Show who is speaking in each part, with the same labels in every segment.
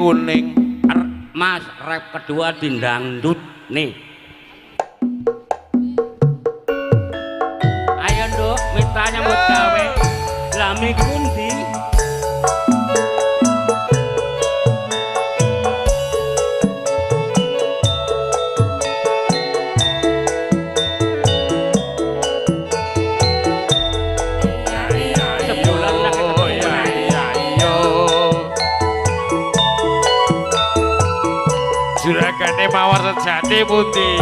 Speaker 1: kuning.
Speaker 2: Mas rap kedua dindangdut nih. Ayo Nduk, minta nyambut gawe. Lami kundi.
Speaker 1: Juragane mawar sejati pundi.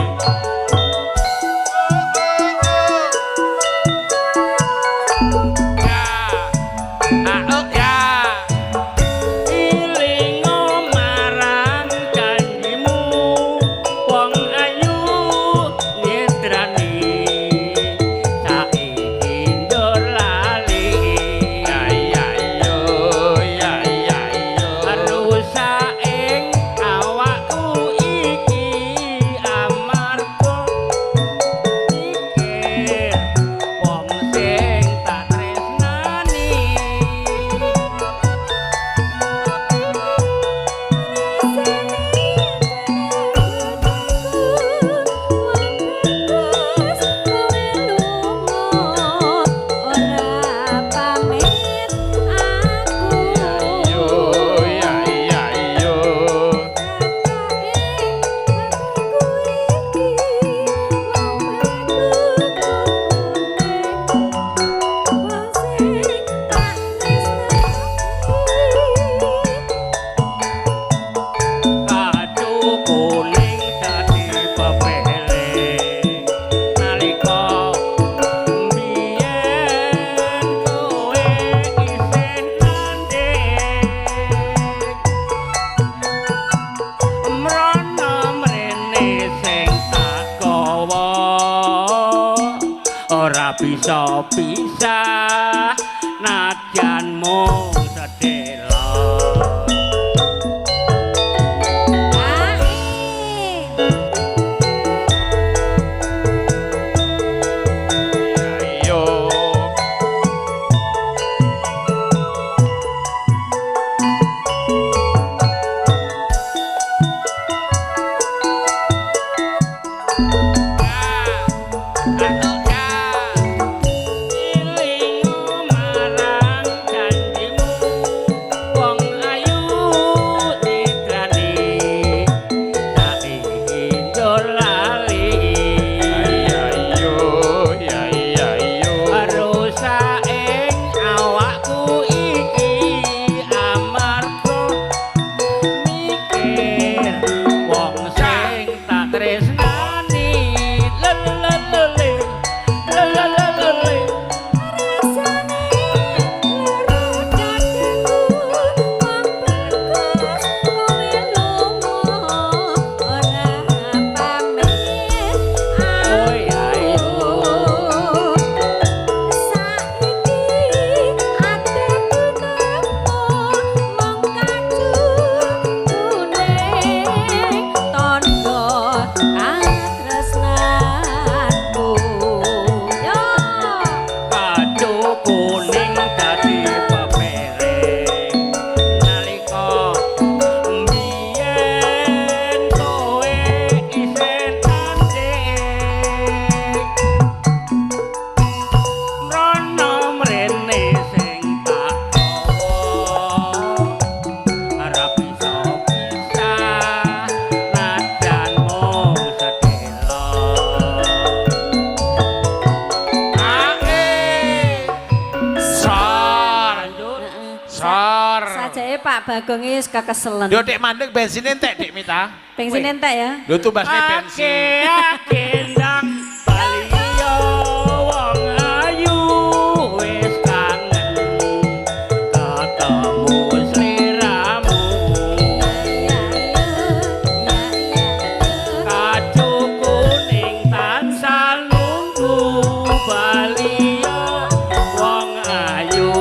Speaker 1: Bisa nadyan mung sedelo.
Speaker 3: Pak Bagong wis kekeselen.
Speaker 1: Yo Dek mandeg bensin entek Dek Mita.
Speaker 3: Bensin entek ya.
Speaker 1: Lho tumbasne bensin.
Speaker 2: Ake ndang baliyo wong ayu wis kangen ketemu sliramu. Kacu kuning tansah nunggu baliyo wong ayu.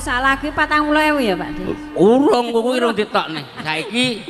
Speaker 3: Sak lagu 40.000 ya Pak.
Speaker 2: Urung kuwi urung ditokne. Saiki